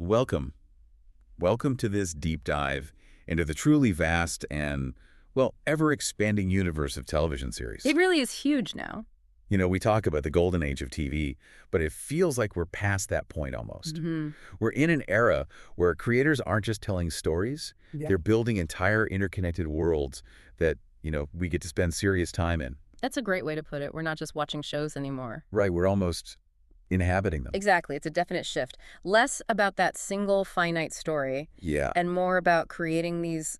Welcome. Welcome to this deep dive into the truly vast and, well, ever-expanding universe of television series. It really is huge now. We talk about the golden age of TV, but it feels like we're past that point almost. We're in an era where creators aren't just telling stories, they're building entire interconnected worlds that, we get to spend serious time in. That's a great way to put it. We're not just watching shows anymore. Right, we're almost inhabiting them. Exactly. It's a definite shift. Less about that single finite story Yeah. and more about creating these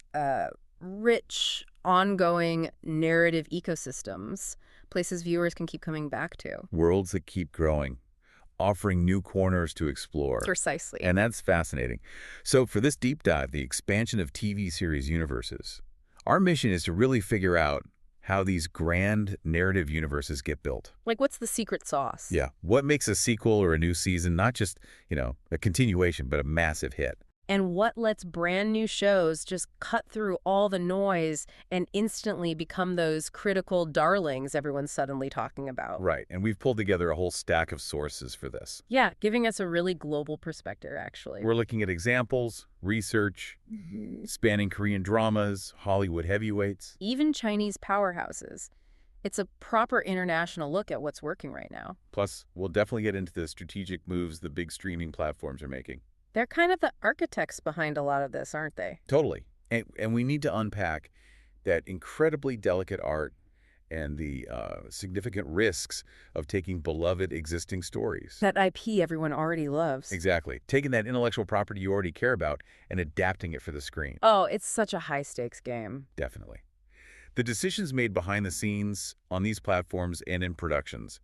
rich, ongoing narrative ecosystems, places viewers can keep coming back to. Worlds that keep growing, offering new corners to explore. Precisely. And that's fascinating. So for this deep dive, the expansion of TV series universes, our mission is to really figure out how these grand narrative universes get built. Like, what's the secret sauce? Yeah. What makes a sequel or a new season not just, a continuation, but a massive hit? And what lets brand new shows just cut through all the noise and instantly become those critical darlings everyone's suddenly talking about? Right. And we've pulled together a whole stack of sources for this. Yeah, giving us a really global perspective, actually. We're looking at examples, research, spanning Korean dramas, Hollywood heavyweights. Even Chinese powerhouses. It's a proper international look at what's working right now. Plus, we'll definitely get into the strategic moves the big streaming platforms are making. They're kind of the architects behind a lot of this, aren't they? Totally. And we need to unpack that incredibly delicate art and the significant risks of taking beloved existing stories. That IP everyone already loves. Exactly. Taking that intellectual property you already care about and adapting it for the screen. Oh, it's such a high-stakes game. Definitely. The decisions made behind the scenes on these platforms and in productions,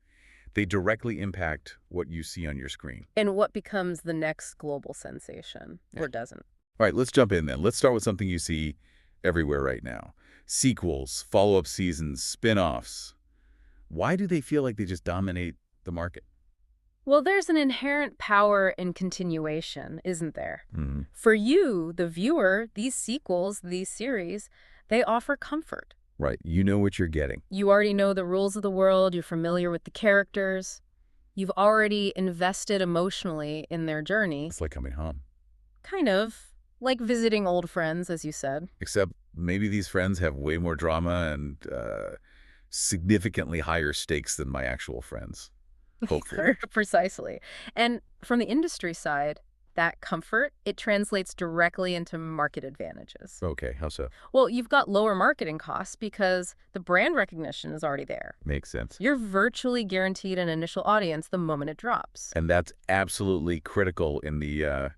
they directly impact what you see on your screen. And what becomes the next global sensation, or doesn't. All right, let's jump in then. Let's start with something you see everywhere right now. Sequels, follow-up seasons, spin-offs. Why do they feel like they just dominate the market? Well, there's an inherent power in continuation, isn't there? For you, the viewer, these sequels, these series, they offer comfort. Right. You know what you're getting. You already know the rules of the world. You're familiar with the characters. You've already invested emotionally in their journey. It's like coming home. Kind of. Like visiting old friends, as you said. Except maybe these friends have way more drama and significantly higher stakes than my actual friends. Hopefully. Precisely. And from the industry side, that comfort, it translates directly into market advantages. Okay, how so? Well, you've got lower marketing costs because the brand recognition is already there. Makes sense. You're virtually guaranteed an initial audience the moment it drops. And that's absolutely critical in the,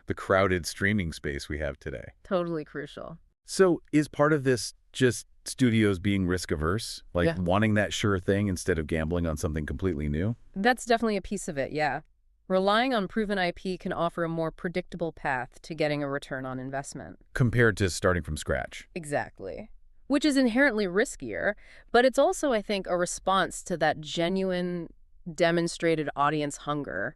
the crowded streaming space we have today. Totally crucial. So is part of this just studios being risk-averse? Like wanting that sure thing instead of gambling on something completely new? That's definitely a piece of it, yeah. Relying on proven IP can offer a more predictable path to getting a return on investment. Compared to starting from scratch. Exactly. Which is inherently riskier, but it's also, I think, a response to that genuine, demonstrated audience hunger.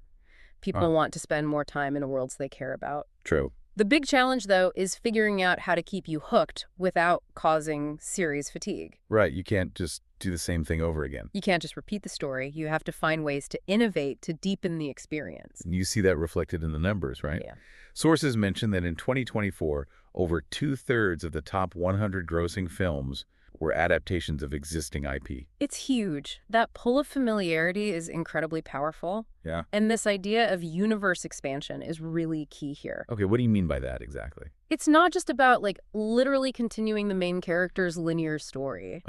People want to spend more time in worlds they care about. True. The big challenge, though, is figuring out how to keep you hooked without causing series fatigue. Right. You can't just do the same thing over again. You can't just repeat the story. You have to find ways to innovate to deepen the experience. You see that reflected in the numbers, right? Yeah. Sources mention that in 2024, over 2/3 of the top 100 grossing films were adaptations of existing IP. It's huge. That pull of familiarity is incredibly powerful. Yeah. And this idea of universe expansion is really key here. Okay, what do you mean by that exactly? It's not just about, literally continuing the main character's linear story.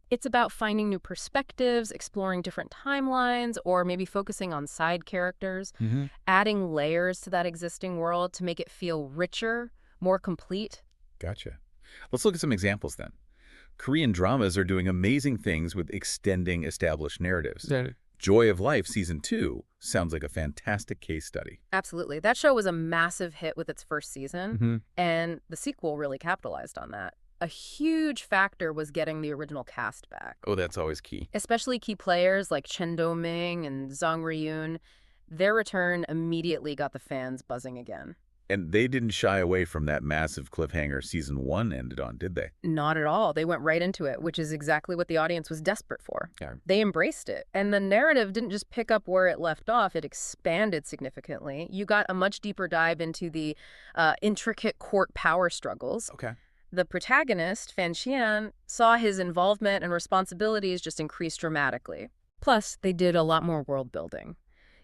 It's about finding new perspectives, exploring different timelines, or maybe focusing on side characters, adding layers to that existing world to make it feel richer, more complete. Gotcha. Let's look at some examples then. Korean dramas are doing amazing things with extending established narratives. Joy of Life Season 2 sounds like a fantastic case study. Absolutely. That show was a massive hit with its first season, and the sequel really capitalized on that. A huge factor was getting the original cast back. Oh, that's always key. Especially key players like Chen Do-ming and Zhang Riyun. Their return immediately got the fans buzzing again. And they didn't shy away from that massive cliffhanger season 1 ended on, did they? Not at all. They went right into it, which is exactly what the audience was desperate for. Yeah. They embraced it. And the narrative didn't just pick up where it left off. It expanded significantly. You got a much deeper dive into the intricate court power struggles. Okay. The protagonist, Fan Xian, saw his involvement and responsibilities just increase dramatically. Plus, they did a lot more world building,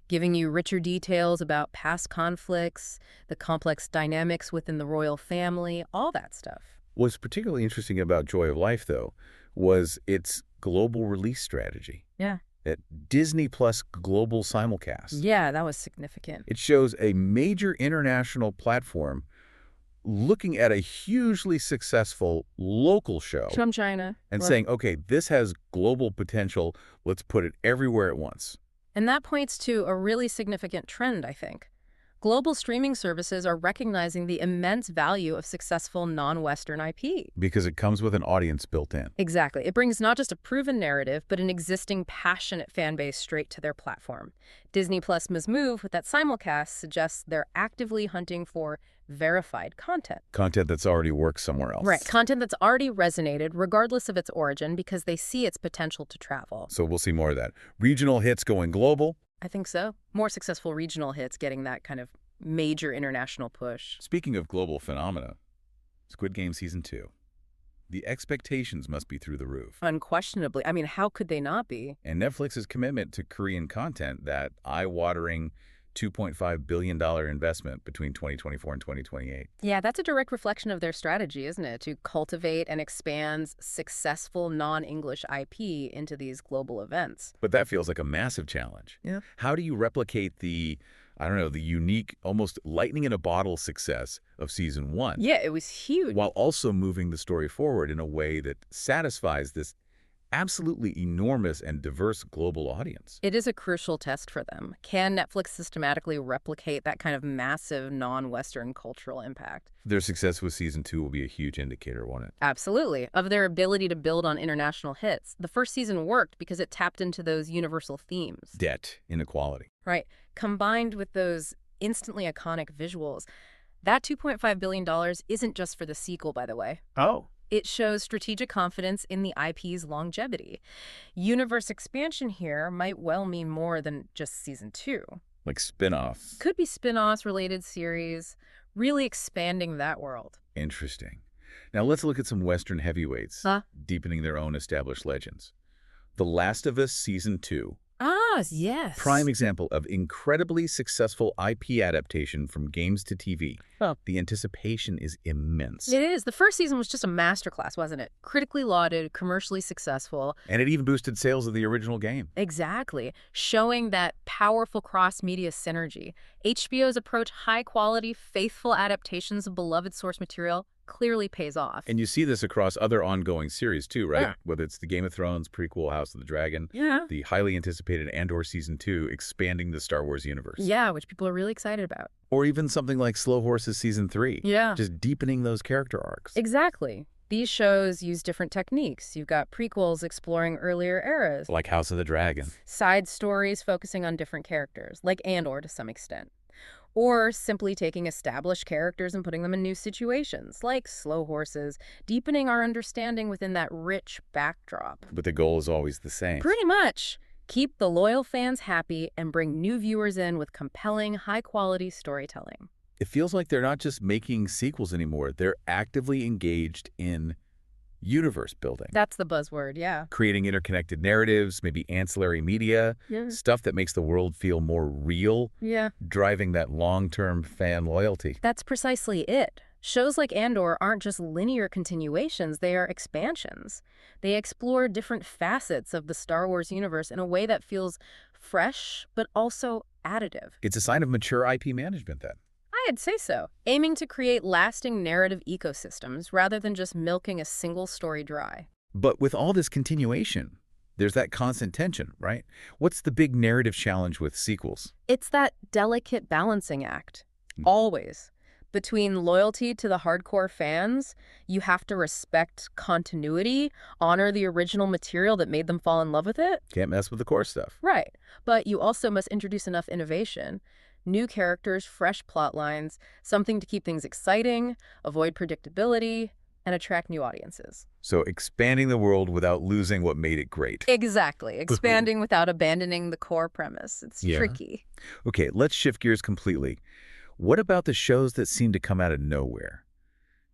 giving you richer details about past conflicts, the complex dynamics within the royal family, all that stuff. What's particularly interesting about Joy of Life, though, was its global release strategy. Yeah. At Disney Plus global simulcast. Yeah, that was significant. It shows a major international platform looking at a hugely successful local show. From China. And saying, okay, this has global potential. Let's put it everywhere at once. And that points to a really significant trend, I think. Global streaming services are recognizing the immense value of successful non-Western IP. Because it comes with an audience built in. Exactly. It brings not just a proven narrative, but an existing passionate fan base straight to their platform. Disney Plus's move with that simulcast suggests they're actively hunting for verified content. Content that's already worked somewhere else. Right. Content that's already resonated, regardless of its origin, because they see its potential to travel. So we'll see more of that. Regional hits going global. I think so. More successful regional hits getting that kind of major international push. Speaking of global phenomena, Squid Game Season 2. The expectations must be through the roof. Unquestionably. I mean, how could they not be? And Netflix's commitment to Korean content, that eye-watering $2.5 billion investment between 2024 and 2028. Yeah, that's a direct reflection of their strategy, isn't it? To cultivate and expand successful non-English IP into these global events. But that feels like a massive challenge. Yeah. How do you replicate the unique, almost lightning in a bottle success of season 1? Yeah, it was huge. While also moving the story forward in a way that satisfies this absolutely enormous and diverse global audience. It is a crucial test for them. Can Netflix systematically replicate that kind of massive non-Western cultural impact? Their success with season 2 will be a huge indicator, won't it? Absolutely. Of their ability to build on international hits. The first season worked because it tapped into those universal themes. Debt, inequality. Right. Combined with those instantly iconic visuals. That $2.5 billion isn't just for the sequel, by the way. Oh. It shows strategic confidence in the IP's longevity. Universe expansion here might well mean more than just season 2. Like spin-offs. Could be spin-offs, related series, really expanding that world. Interesting. Now let's look at some Western heavyweights, deepening their own established legends. The Last of Us Season 2. Ah, yes. Prime example of incredibly successful IP adaptation from games to TV. Oh. The anticipation is immense. It is. The first season was just a masterclass, wasn't it? Critically lauded, commercially successful. And it even boosted sales of the original game. Exactly. Showing that powerful cross-media synergy. HBO's approach, high-quality, faithful adaptations of beloved source material, clearly pays off. And you see this across other ongoing series too, right? Yeah. Whether it's the Game of Thrones prequel, House of the Dragon, Yeah. the highly anticipated Andor Season 2 expanding the Star Wars universe. Yeah, which people are really excited about. Or even something like Slow Horses Season 3. Yeah. Just deepening those character arcs. Exactly. These shows use different techniques. You've got prequels exploring earlier eras. Like House of the Dragon. Side stories focusing on different characters, like Andor to some extent. Or simply taking established characters and putting them in new situations, like Slow Horses, deepening our understanding within that rich backdrop. But the goal is always the same. Pretty much. Keep the loyal fans happy and bring new viewers in with compelling, high-quality storytelling. It feels like they're not just making sequels anymore. They're actively engaged in universe building. That's the buzzword, yeah. Creating interconnected narratives, maybe ancillary media, stuff that makes the world feel more real, driving that long-term fan loyalty. That's precisely it. Shows like Andor aren't just linear continuations, they are expansions. They explore different facets of the Star Wars universe in a way that feels fresh, but also additive. It's a sign of mature IP management, then. I'd say so. Aiming to create lasting narrative ecosystems rather than just milking a single story dry. But with all this continuation, there's that constant tension, right? What's the big narrative challenge with sequels? It's that delicate balancing act. Always. Between loyalty to the hardcore fans, you have to respect continuity, honor the original material that made them fall in love with it. Can't mess with the core stuff. Right. But you also must introduce enough innovation New characters, fresh plot lines, something to keep things exciting, avoid predictability, and attract new audiences. So expanding the world without losing what made it great. Exactly. Expanding without abandoning the core premise. It's tricky. Okay, let's shift gears completely. What about the shows that seem to come out of nowhere?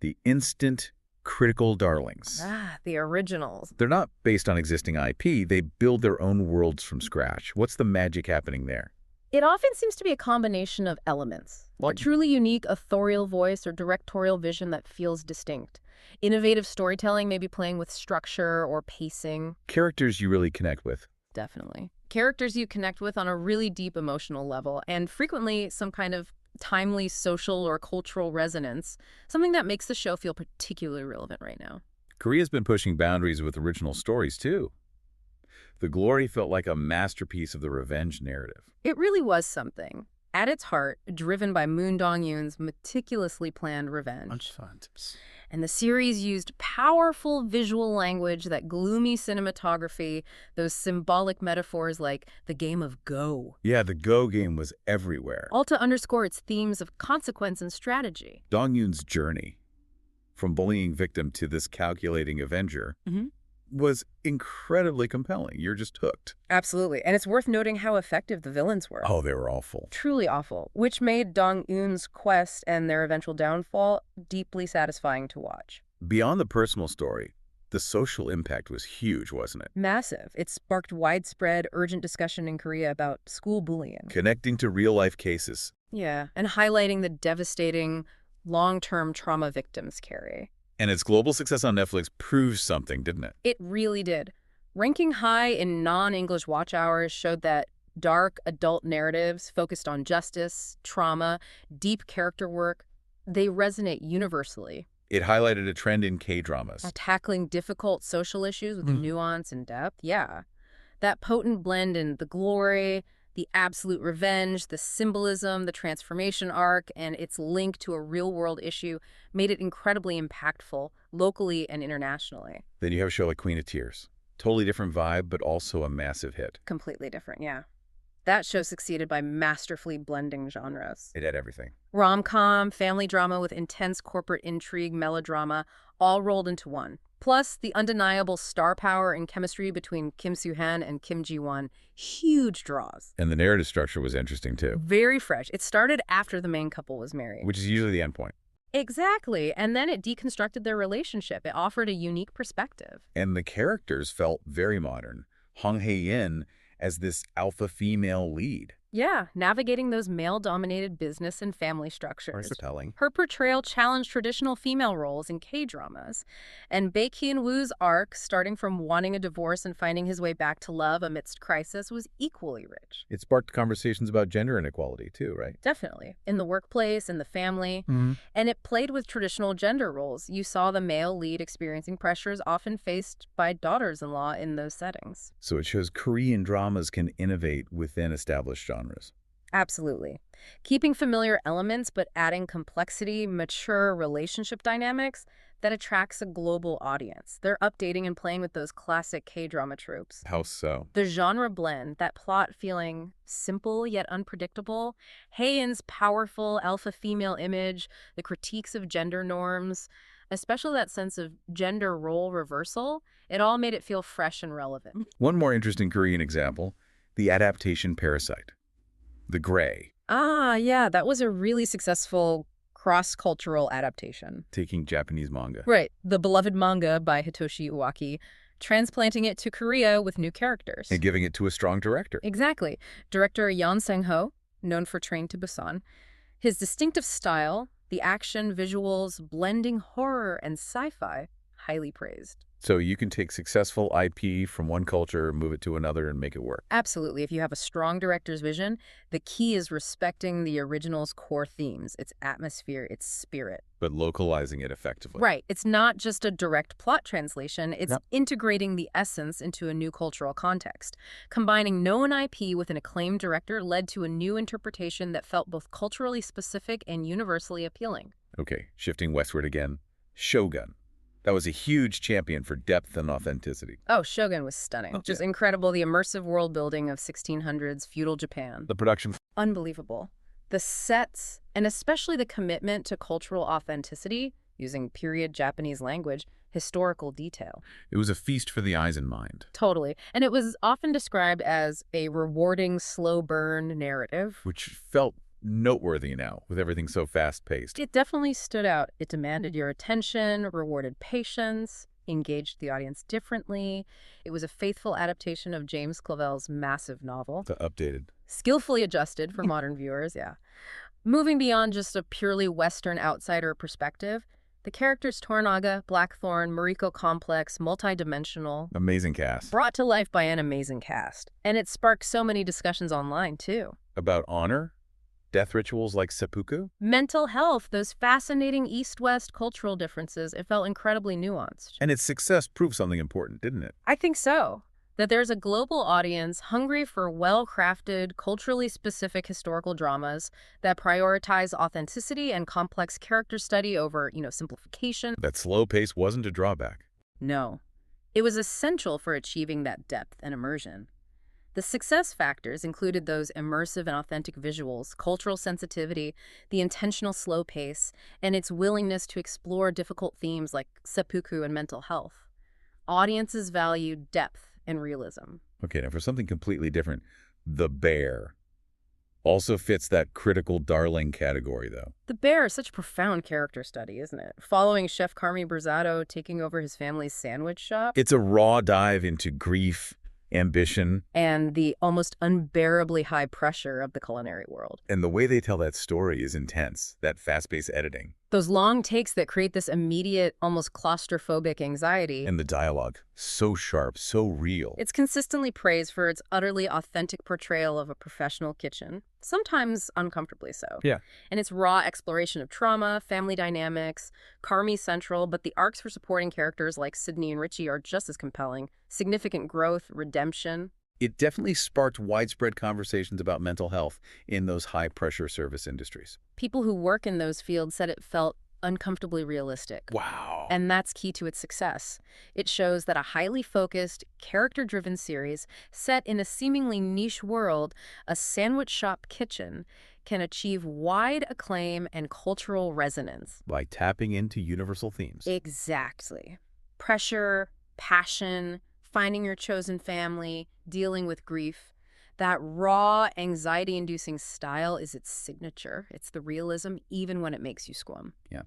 The instant critical darlings. The originals. They're not based on existing IP. They build their own worlds from scratch. What's the magic happening there? It often seems to be a combination of elements. A truly unique authorial voice or directorial vision that feels distinct. Innovative storytelling, maybe playing with structure or pacing. Characters you really connect with. Definitely. Characters you connect with on a really deep emotional level, and frequently some kind of timely social or cultural resonance, something that makes the show feel particularly relevant right now. Korea's been pushing boundaries with original stories, too. The Glory felt like a masterpiece of the revenge narrative. It really was something. At its heart, driven by Moon Dong-yoon's meticulously planned revenge. And the series used powerful visual language, that gloomy cinematography, those symbolic metaphors like the game of Go. Yeah, the Go game was everywhere. All to underscore its themes of consequence and strategy. Dong-yoon's journey, from bullying victim to this calculating avenger, was incredibly compelling. You're just hooked. Absolutely. And it's worth noting how effective the villains were. Oh, they were awful. Truly awful, which made Dong-eun's quest and their eventual downfall deeply satisfying to watch. Beyond the personal story, the social impact was huge, wasn't it? Massive. It sparked widespread, urgent discussion in Korea about school bullying. Connecting to real-life cases. Yeah, and highlighting the devastating, long-term trauma victims carry. And its global success on Netflix proves something, didn't it? It really did. Ranking high in non-English watch hours showed that dark adult narratives focused on justice, trauma, deep character work, they resonate universally. It highlighted a trend in K-dramas. Tackling difficult social issues with nuance and depth, yeah. That potent blend in the glory, the absolute revenge, the symbolism, the transformation arc, and its link to a real-world issue made it incredibly impactful, locally and internationally. Then you have a show like Queen of Tears. Totally different vibe, but also a massive hit. Completely different, yeah. That show succeeded by masterfully blending genres. It had everything. Rom-com, family drama with intense corporate intrigue, melodrama, all rolled into one. Plus, the undeniable star power and chemistry between Kim Soo-han and Kim Ji-won, huge draws. And the narrative structure was interesting, too. Very fresh. It started after the main couple was married. Which is usually the end point. Exactly. And then it deconstructed their relationship. It offered a unique perspective. And the characters felt very modern. Hong Hae-in as this alpha female lead. Yeah, navigating those male-dominated business and family structures. Telling. Her portrayal challenged traditional female roles in K-dramas. And Baek Hyun-woo's arc, starting from wanting a divorce and finding his way back to love amidst crisis, was equally rich. It sparked conversations about gender inequality, too, right? Definitely. In the workplace, in the family. And it played with traditional gender roles. You saw the male lead experiencing pressures often faced by daughters-in-law in those settings. So it shows Korean dramas can innovate within established genres. Absolutely. Keeping familiar elements but adding complexity, mature relationship dynamics that attracts a global audience. They're updating and playing with those classic K-drama tropes. How so? The genre blend, that plot feeling simple yet unpredictable, Hae-in's powerful alpha-female image, the critiques of gender norms, especially that sense of gender role reversal, it all made it feel fresh and relevant. One more interesting Korean example, the adaptation Parasite. The Gray. Yeah, that was a really successful cross-cultural adaptation. Taking Japanese manga. Right, the beloved manga by Hitoshi Iwaki, transplanting it to Korea with new characters. And giving it to a strong director. Exactly. Director Yeon Sang-ho, known for Train to Busan. His distinctive style, the action, visuals, blending horror and sci-fi, highly praised. So you can take successful IP from one culture, move it to another, and make it work. Absolutely. If you have a strong director's vision, the key is respecting the original's core themes, its atmosphere, its spirit. But localizing it effectively. Right. It's not just a direct plot translation. It's integrating the essence into a new cultural context. Combining known IP with an acclaimed director led to a new interpretation that felt both culturally specific and universally appealing. Okay, shifting westward again. Shōgun. That was a huge champion for depth and authenticity. Oh, Shōgun was stunning. Just incredible. The immersive world building of 1600s feudal Japan. The production. Unbelievable. The sets, and especially the commitment to cultural authenticity, using period Japanese language, historical detail. It was a feast for the eyes and mind. Totally. And it was often described as a rewarding, slow burn narrative. Which felt noteworthy now, with everything so fast-paced. It definitely stood out. It demanded your attention, rewarded patience, engaged the audience differently. It was a faithful adaptation of James Clavell's massive novel. The updated. Skillfully adjusted for modern viewers, yeah. Moving beyond just a purely Western outsider perspective, the characters Toranaga, Blackthorn, Mariko complex, multi-dimensional. Amazing cast. Brought to life by an amazing cast. And it sparked so many discussions online, too. About honor? Death rituals like seppuku? Mental health, those fascinating East-West cultural differences, it felt incredibly nuanced. And its success proved something important, didn't it? I think so. That there's a global audience hungry for well-crafted, culturally specific historical dramas that prioritize authenticity and complex character study over, simplification. That slow pace wasn't a drawback. No. It was essential for achieving that depth and immersion. The success factors included those immersive and authentic visuals, cultural sensitivity, the intentional slow pace, and its willingness to explore difficult themes like seppuku and mental health. Audiences valued depth and realism. Okay, now for something completely different, The Bear also fits that critical darling category, though. The Bear is such a profound character study, isn't it? Following Chef Carmi Berzato taking over his family's sandwich shop. It's a raw dive into grief, ambition, and the almost unbearably high pressure of the culinary world. And the way they tell that story is intense, that fast-paced editing. Those long takes that create this immediate, almost claustrophobic anxiety. And the dialogue, so sharp, so real. It's consistently praised for its utterly authentic portrayal of a professional kitchen, sometimes uncomfortably so. Yeah. And its raw exploration of trauma, family dynamics, Carmi central, but the arcs for supporting characters like Sydney and Richie are just as compelling. Significant growth, redemption. It definitely sparked widespread conversations about mental health in those high-pressure service industries. People who work in those fields said it felt uncomfortably realistic. Wow. And that's key to its success. It shows that a highly focused, character-driven series set in a seemingly niche world, a sandwich shop kitchen, can achieve wide acclaim and cultural resonance. By tapping into universal themes. Exactly. Pressure, passion, finding your chosen family, dealing with grief. That raw, anxiety-inducing style is its signature. It's the realism, even when it makes you squirm. Yeah.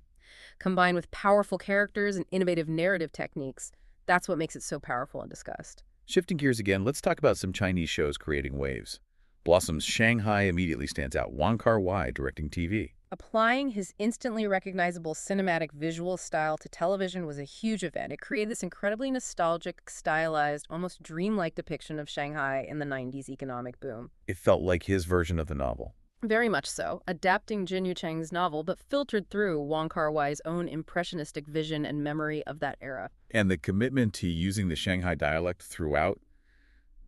Combined with powerful characters and innovative narrative techniques, that's what makes it so powerful and discussed. Shifting gears again, let's talk about some Chinese shows creating waves. Blossom's Shanghai immediately stands out. Wong Kar-wai directing TV. Applying his instantly recognizable cinematic visual style to television was a huge event. It created this incredibly nostalgic, stylized, almost dreamlike depiction of Shanghai in the 90s economic boom. It felt like his version of the novel. Very much so, adapting Jin Yu Chang's novel, but filtered through Wong Kar-wai's own impressionistic vision and memory of that era. And the commitment to using the Shanghai dialect throughout,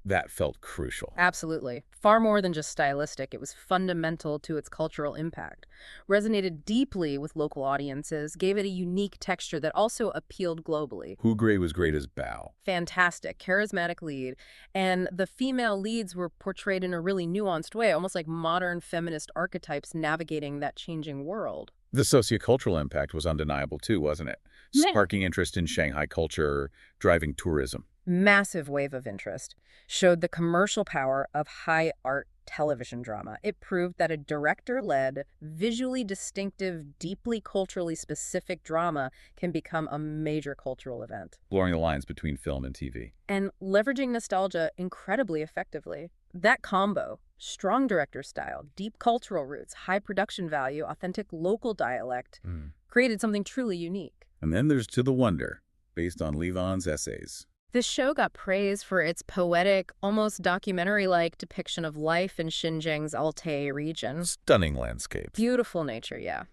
that felt crucial. Absolutely. Far more than just stylistic, it was fundamental to its cultural impact. Resonated deeply with local audiences, gave it a unique texture that also appealed globally. Hu Gray was great as Bao. Fantastic, charismatic lead. And the female leads were portrayed in a really nuanced way, almost like modern feminist archetypes navigating that changing world. The sociocultural impact was undeniable too, wasn't it? Sparking interest in Shanghai culture, driving tourism. Massive wave of interest. Showed the commercial power of high art television drama. It proved that a director-led, visually distinctive, deeply culturally specific drama can become a major cultural event. Blurring the lines between film and TV. And leveraging nostalgia incredibly effectively. That combo, strong director style, deep cultural roots, high production value, authentic local dialect, created something truly unique. And then there's To the Wonder, based on Levon's essays. This show got praise for its poetic, almost documentary-like depiction of life in Xinjiang's Altai region. Stunning landscapes. Beautiful nature, yeah.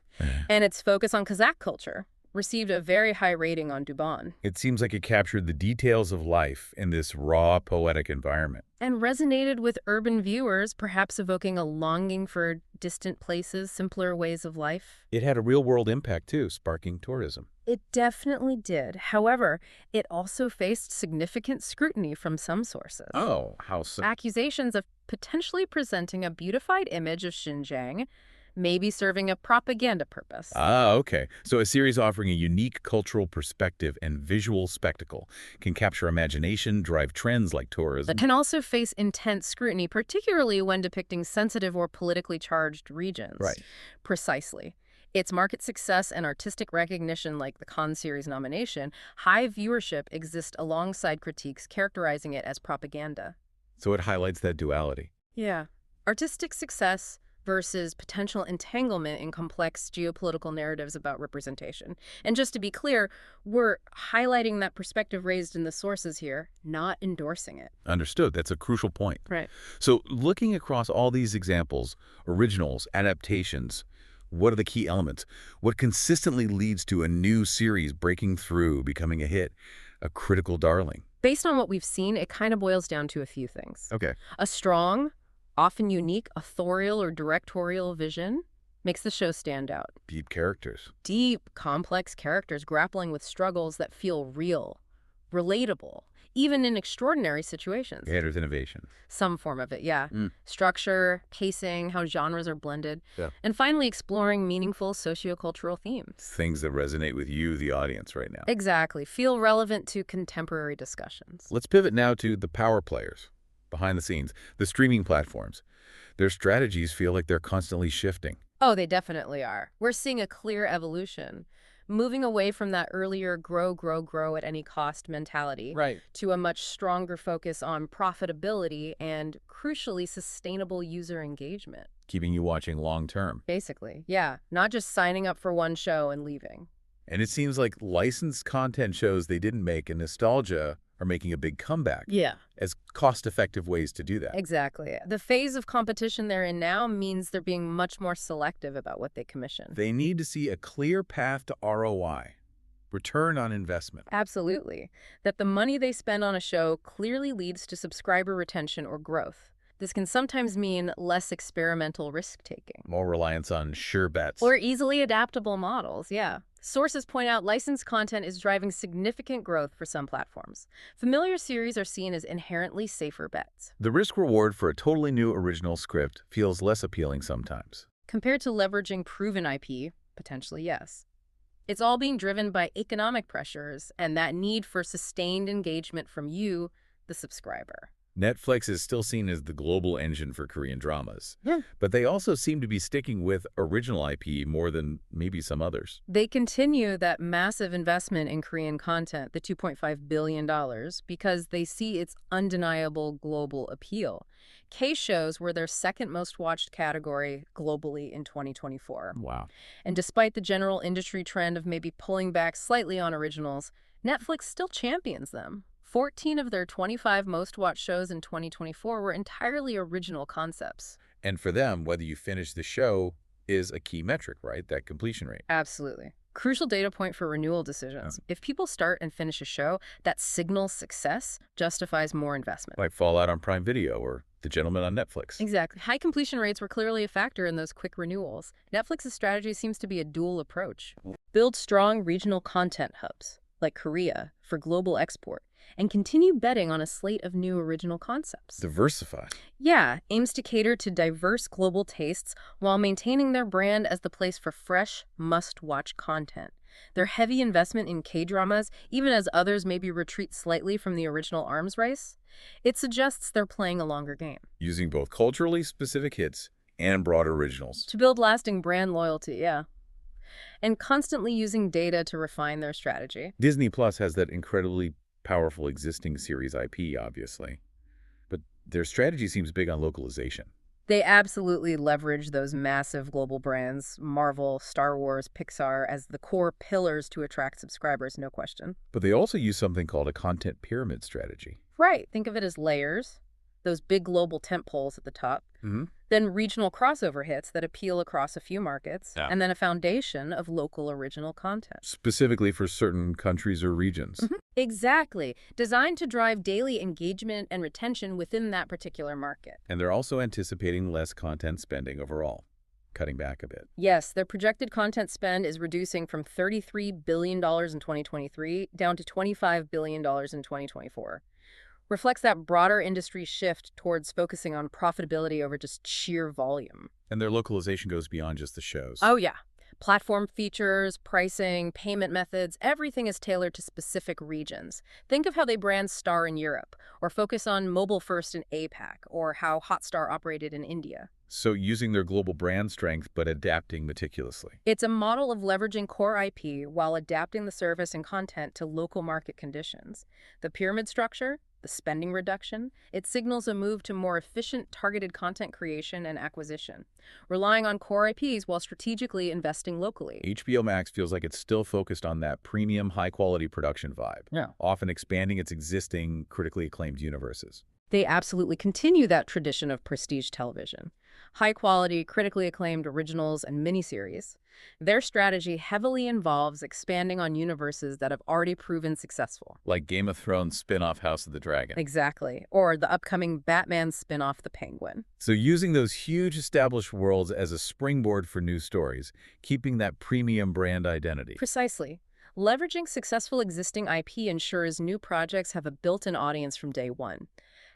And its focus on Kazakh culture received a very high rating on Dubon. It seems like it captured the details of life in this raw, poetic environment. And resonated with urban viewers, perhaps evoking a longing for distant places, simpler ways of life. It had a real-world impact, too, sparking tourism. It definitely did. However, it also faced significant scrutiny from some sources. Oh, how so? Accusations of potentially presenting a beautified image of Xinjiang, maybe serving a propaganda purpose. Ah, okay. So a series offering a unique cultural perspective and visual spectacle can capture imagination, drive trends like tourism. It can also face intense scrutiny, particularly when depicting sensitive or politically charged regions. Right. Precisely. Its market success and artistic recognition, like the Cannes series nomination, high viewership exist alongside critiques characterizing it as propaganda. So it highlights that duality. Yeah. Artistic success versus potential entanglement in complex geopolitical narratives about representation. And just to be clear, we're highlighting that perspective raised in the sources here, not endorsing it. Understood. That's a crucial point. Right. So looking across all these examples, originals, adaptations, what are the key elements? What consistently leads to a new series breaking through, becoming a hit, a critical darling? Based on what we've seen, it kind of boils down to a few things. Okay. A strong, often unique, authorial or directorial vision makes the show stand out. Deep characters. Deep, complex characters grappling with struggles that feel real, relatable, even in extraordinary situations. Yeah, there's innovation. Some form of it, yeah. Structure, pacing, how genres are blended. Yeah. And finally, exploring meaningful sociocultural themes. Things that resonate with you, the audience, right now. Exactly. Feel relevant to contemporary discussions. Let's pivot now to the power players, behind the scenes, the streaming platforms. Their strategies feel like they're constantly shifting. Oh, they definitely are. We're seeing a clear evolution, moving away from that earlier grow, grow, grow at any cost mentality to a much stronger focus on profitability and, crucially, sustainable user engagement. Keeping you watching long term. Basically, yeah. Not just signing up for one show and leaving. And it seems like licensed content shows they didn't make and nostalgia are making a big comeback. Yeah. As cost-effective ways to do that. Exactly. The phase of competition they're in now means they're being much more selective about what they commission. They need to see a clear path to ROI, return on investment. Absolutely. That the money they spend on a show clearly leads to subscriber retention or growth. This can sometimes mean less experimental risk-taking. More reliance on sure bets. Or easily adaptable models, yeah. Sources point out licensed content is driving significant growth for some platforms. Familiar series are seen as inherently safer bets. The risk-reward for a totally new original script feels less appealing sometimes. Compared to leveraging proven IP, potentially yes. It's all being driven by economic pressures and that need for sustained engagement from you, the subscriber. Netflix is still seen as the global engine for Korean dramas. Yeah. But they also seem to be sticking with original IP more than maybe some others. They continue that massive investment in Korean content, the $2.5 billion, because they see its undeniable global appeal. K-shows were their second most watched category globally in 2024. Wow. And despite the general industry trend of maybe pulling back slightly on originals, Netflix still champions them. 14 of their 25 most-watched shows in 2024 were entirely original concepts. And for them, whether you finish the show is a key metric, right? That completion rate. Absolutely. Crucial data point for renewal decisions. If people start and finish a show, that signals success justifies more investment. Like Fallout on Prime Video or The Gentleman on Netflix. Exactly. High completion rates were clearly a factor in those quick renewals. Netflix's strategy seems to be a dual approach. Build strong regional content hubs, like Korea, for global export, and continue betting on a slate of new original concepts. Diversify. Yeah, aims to cater to diverse global tastes while maintaining their brand as the place for fresh, must-watch content. Their heavy investment in K-dramas, even as others maybe retreat slightly from the original arms race, it suggests they're playing a longer game. Using both culturally specific hits and broad originals. To build lasting brand loyalty, yeah. And constantly using data to refine their strategy. Disney Plus has that incredibly powerful existing series IP, obviously. But their strategy seems big on localization. They absolutely leverage those massive global brands, Marvel, Star Wars, Pixar, as the core pillars to attract subscribers, no question. But they also use something called a content pyramid strategy. Right. Think of it as layers, those big global tentpoles at the top, then regional crossover hits that appeal across a few markets, and then a foundation of local original content. Specifically for certain countries or regions. Exactly. Designed to drive daily engagement and retention within that particular market. And they're also anticipating less content spending overall. cutting back a bit. Yes, their projected content spend is reducing from $33 billion in 2023 down to $25 billion in 2024. Reflects that broader industry shift towards focusing on profitability over just sheer volume. And their localization goes beyond just the shows. Oh, yeah. Platform features, pricing, payment methods, everything is tailored to specific regions. Think of how they brand Star in Europe, or focus on mobile first in APAC, or how Hotstar operated in India. So using their global brand strength, but adapting meticulously. It's a model of leveraging core IP while adapting the service and content to local market conditions. The pyramid structure, the spending reduction, it signals a move to more efficient, targeted content creation and acquisition, relying on core IPs while strategically investing locally. HBO Max feels like it's still focused on that premium, high-quality production vibe, often expanding its existing, critically acclaimed universes. They absolutely continue that tradition of prestige television. High-quality, critically acclaimed originals and miniseries. Their strategy heavily involves expanding on universes that have already proven successful. Like Game of Thrones spin-off House of the Dragon. Exactly. Or the upcoming Batman spin-off The Penguin. So using those huge established worlds as a springboard for new stories, keeping that premium brand identity. Precisely. Leveraging successful existing IP ensures new projects have a built-in audience from day one.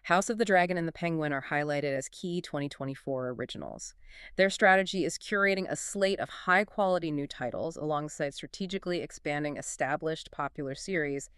House of the Dragon and The Penguin are highlighted as key 2024 originals. Their strategy is curating a slate of high-quality new titles alongside strategically expanding established popular series,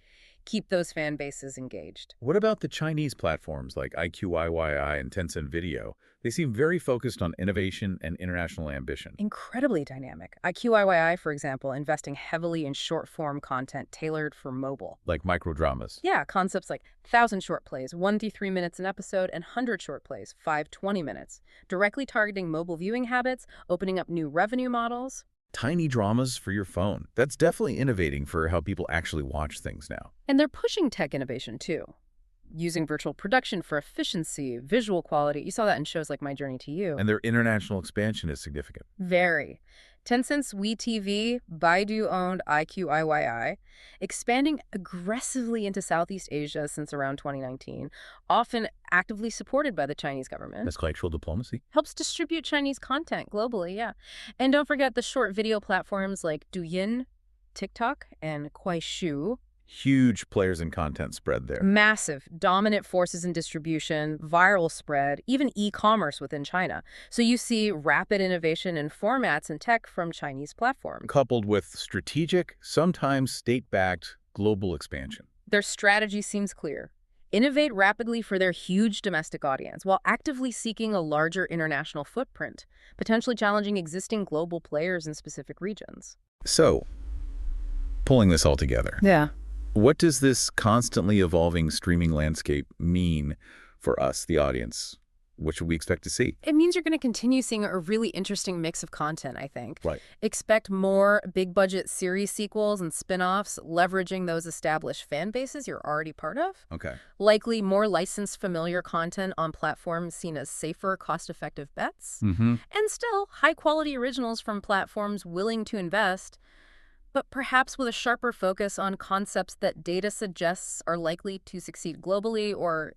keep those fan bases engaged. What about the Chinese platforms like IQIYI and Tencent Video? They seem very focused on innovation and international ambition. Incredibly dynamic. IQIYI, for example, investing heavily in short-form content tailored for mobile. Like microdramas. Yeah, concepts like 1,000 short plays, 1 to 3 minutes an episode, and 100 short plays, 5 to 20 minutes, directly targeting mobile viewing habits, opening up new revenue models. Tiny dramas for your phone. That's definitely innovating for how people actually watch things now. And they're pushing tech innovation, too. Using virtual production for efficiency, visual quality. You saw that in shows like My Journey to You. And their international expansion is significant. Very. Tencent's WeTV, Baidu-owned IQIYI, expanding aggressively into Southeast Asia since around 2019, often actively supported by the Chinese government. That's cultural diplomacy. Helps distribute Chinese content globally, yeah. And don't forget the short video platforms like Douyin, TikTok, and Kuaishou. Huge players in content spread there. Massive, dominant forces in distribution, viral spread, even e-commerce within China. So you see rapid innovation in formats and tech from Chinese platforms. Coupled with strategic, sometimes state-backed, global expansion. Their strategy seems clear. Innovate rapidly for their huge domestic audience while actively seeking a larger international footprint, potentially challenging existing global players in specific regions. So, pulling this all together. Yeah. What does this constantly evolving streaming landscape mean for us, the audience? What should we expect to see? It means you're going to continue seeing a really interesting mix of content, I think. Right. Expect more big-budget series sequels and spin-offs, leveraging those established fan bases you're already part of. Okay. Likely more licensed familiar content on platforms seen as safer, cost-effective bets. And still, high-quality originals from platforms willing to invest, but perhaps with a sharper focus on concepts that data suggests are likely to succeed globally or,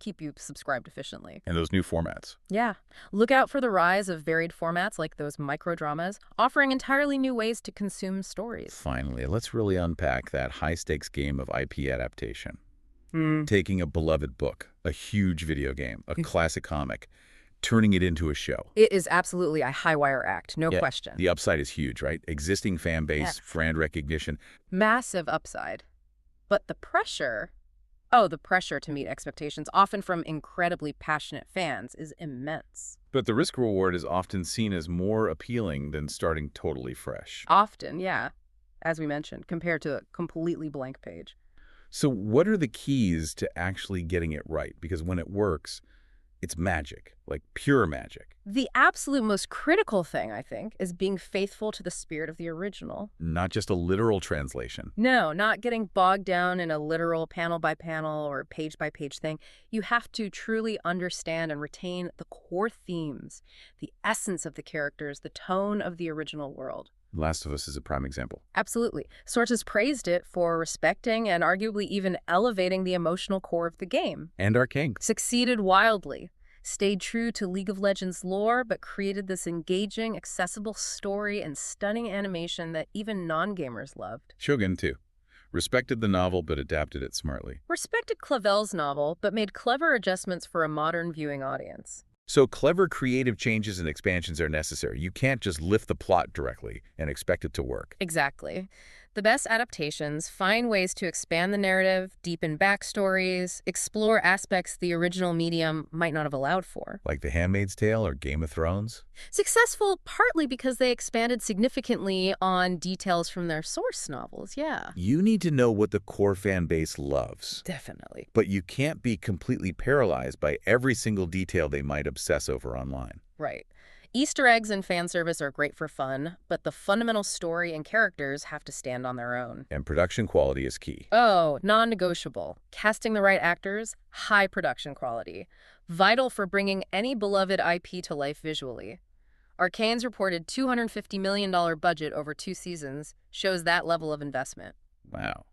keep you subscribed efficiently. And those new formats. Yeah. Look out for the rise of varied formats like those microdramas, offering entirely new ways to consume stories. Finally, let's really unpack that high-stakes game of IP adaptation. Taking a beloved book, a huge video game, a classic comic, turning it into a show. It is absolutely a high-wire act, no question. The upside is huge, right? Existing fan base, brand recognition. Massive upside. But the pressure to meet expectations, often from incredibly passionate fans, is immense. But the risk-reward is often seen as more appealing than starting totally fresh. Often, yeah, as we mentioned, compared to a completely blank page. So what are the keys to actually getting it right? Because when it works, it's magic, like pure magic. The absolute most critical thing, I think, is being faithful to the spirit of the original. Not just a literal translation. No, not getting bogged down in a literal panel-by-panel or page-by-page thing. You have to truly understand and retain the core themes, the essence of the characters, the tone of the original world. Last of Us is a prime example. Absolutely. Sources praised it for respecting and arguably even elevating the emotional core of the game. And our king. Succeeded wildly. stayed true to League of Legends lore, but created this engaging, accessible story and stunning animation that even non-gamers loved. Shōgun, too. Respected the novel, but adapted it smartly. Respected Clavel's novel, but made clever adjustments for a modern viewing audience. So clever creative changes and expansions are necessary. You can't just lift the plot directly and expect it to work. Exactly. The best adaptations find ways to expand the narrative, deepen backstories, explore aspects the original medium might not have allowed for. Like The Handmaid's Tale or Game of Thrones? Successful partly because they expanded significantly on details from their source novels, yeah. You need to know what the core fan base loves. Definitely. But you can't be completely paralyzed by every single detail they might obsess over online. Right. Easter eggs and fan service are great for fun, but the fundamental story and characters have to stand on their own. And production quality is key. Oh, non-negotiable. Casting the right actors, high production quality. Vital for bringing any beloved IP to life visually. Arcane's reported $250 million budget over 2 seasons shows that level of investment. Wow.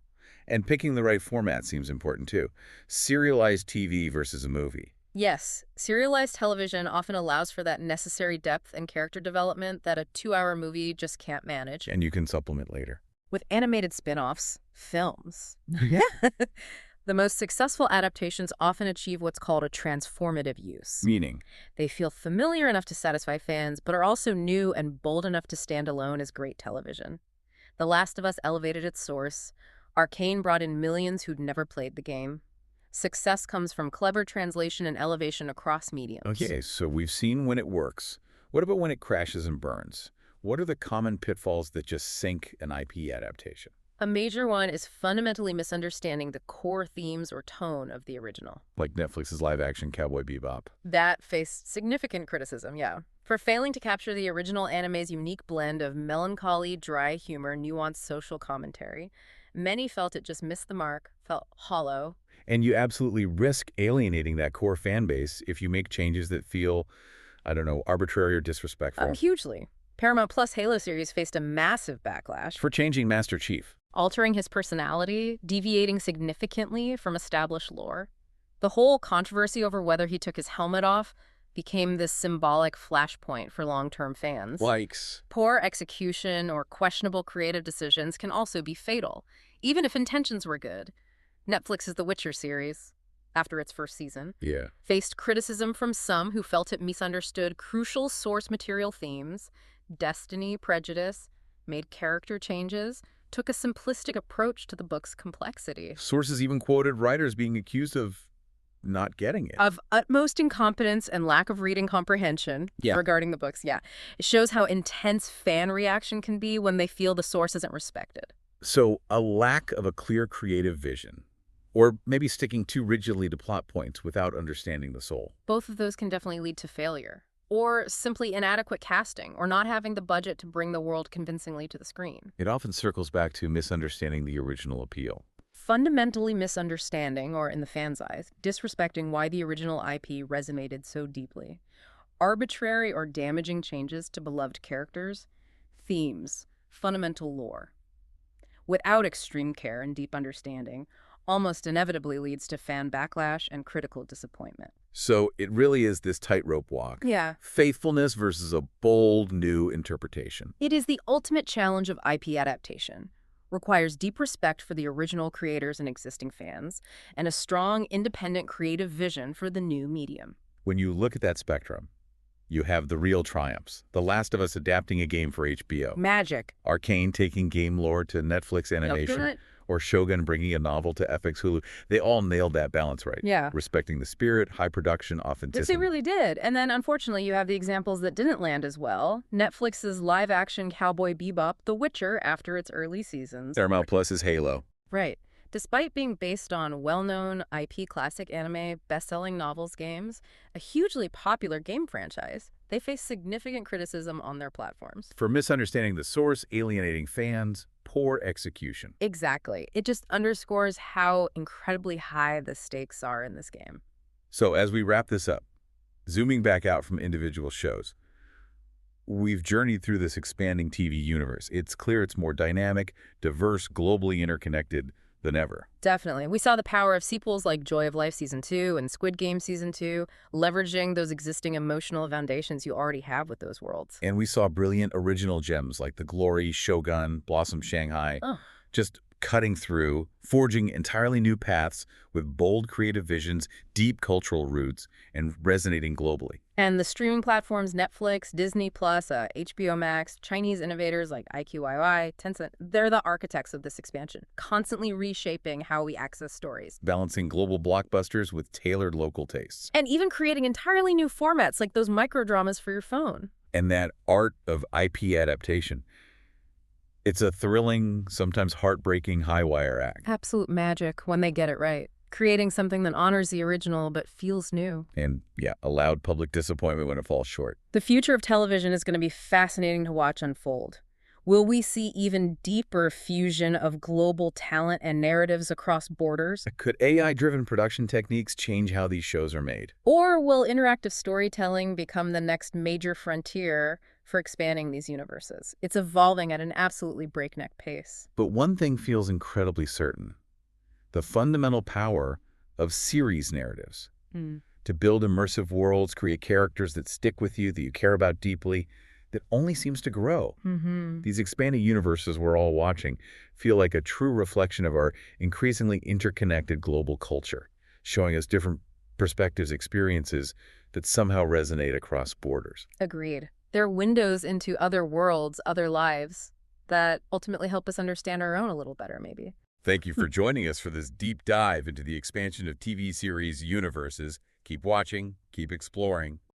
And picking the right format seems important too. Serialized TV versus a movie. Yes, serialized television often allows for that necessary depth and character development that a 2-hour movie just can't manage. And you can supplement later. With animated spin-offs, films. Yeah. The most successful adaptations often achieve what's called a transformative use. Meaning? They feel familiar enough to satisfy fans, but are also new and bold enough to stand alone as great television. The Last of Us elevated its source. Arcane brought in millions who'd never played the game. Success comes from clever translation and elevation across mediums. Okay, so we've seen when it works. What about when it crashes and burns? What are the common pitfalls that just sink an IP adaptation? A major one is fundamentally misunderstanding the core themes or tone of the original. Like Netflix's live-action Cowboy Bebop. That faced significant criticism, yeah, for failing to capture the original anime's unique blend of melancholy, dry humor, nuanced social commentary. Many felt it just missed the mark, felt hollow. And you absolutely risk alienating that core fan base if you make changes that feel, I don't know, arbitrary or disrespectful. Hugely. Paramount Plus Halo series faced a massive backlash. For changing Master Chief. Altering his personality, deviating significantly from established lore. The whole controversy over whether he took his helmet off became this symbolic flashpoint for long-term fans. Likes. Poor execution or questionable creative decisions can also be fatal, even if intentions were good. Netflix's The Witcher series, after its first season, faced criticism from some who felt it misunderstood crucial source material themes, destiny, prejudice, made character changes, took a simplistic approach to the book's complexity. Sources even quoted writers being accused of not getting it. Of utmost incompetence and lack of reading comprehension regarding the books, It shows how intense fan reaction can be when they feel the source isn't respected. So a lack of a clear creative vision, or maybe sticking too rigidly to plot points without understanding the soul. Both of those can definitely lead to failure. Or simply inadequate casting, or not having the budget to bring the world convincingly to the screen. It often circles back to misunderstanding the original appeal. Fundamentally misunderstanding, or in the fans' eyes, disrespecting why the original IP resonated so deeply. Arbitrary or damaging changes to beloved characters, themes, fundamental lore. Without extreme care and deep understanding, almost inevitably leads to fan backlash and critical disappointment. So it really is this tightrope walk. Yeah. Faithfulness versus a bold new interpretation. It is the ultimate challenge of IP adaptation. Requires deep respect for the original creators and existing fans, and a strong, independent creative vision for the new medium. When you look at that spectrum, you have the real triumphs. The Last of Us adapting a game for HBO. Magic. Arcane taking game lore to Netflix animation. Or Shōgun bringing a novel to FX Hulu. They all nailed that balance right. Yeah. Respecting the spirit, high production, authenticity. They really did. And then, unfortunately, you have the examples that didn't land as well. Netflix's live-action Cowboy Bebop, The Witcher, after its early seasons. Paramount Plus's Halo. Right. Despite being based on well-known IP classic anime, best-selling novels, games, a hugely popular game franchise, they face significant criticism on their platforms. For misunderstanding the source, alienating fans, poor execution. Exactly. It just underscores how incredibly high the stakes are in this game. So as we wrap this up, zooming back out from individual shows, we've journeyed through this expanding TV universe. It's clear it's more dynamic, diverse, globally interconnected, than ever. Definitely. We saw the power of sequels like Joy of Life Season 2 and Squid Game Season 2, leveraging those existing emotional foundations you already have with those worlds. And we saw brilliant original gems like the Glory, Shōgun, Blossom Shanghai, just cutting through, forging entirely new paths with bold creative visions, deep cultural roots, and resonating globally. And the streaming platforms Netflix, Disney+, HBO Max, Chinese innovators like IQIY, Tencent, they're the architects of this expansion, constantly reshaping how we access stories. Balancing global blockbusters with tailored local tastes. And even creating entirely new formats like those microdramas for your phone. And that art of IP adaptation. It's a thrilling, sometimes heartbreaking high-wire act. Absolute magic when they get it right. Creating something that honors the original but feels new. And, yeah, a loud public disappointment when it falls short. The future of television is going to be fascinating to watch unfold. Will we see even deeper fusion of global talent and narratives across borders? Could AI-driven production techniques change how these shows are made? Or will interactive storytelling become the next major frontier for expanding these universes? It's evolving at an absolutely breakneck pace. But one thing feels incredibly certain. The fundamental power of series narratives. To build immersive worlds, create characters that stick with you, that you care about deeply, that only seems to grow. These expanding universes we're all watching feel like a true reflection of our increasingly interconnected global culture, showing us different perspectives, experiences that somehow resonate across borders. Agreed. They're windows into other worlds, other lives, that ultimately help us understand our own a little better, maybe. Thank you for joining us for this deep dive into the expansion of TV series universes. Keep watching, keep exploring.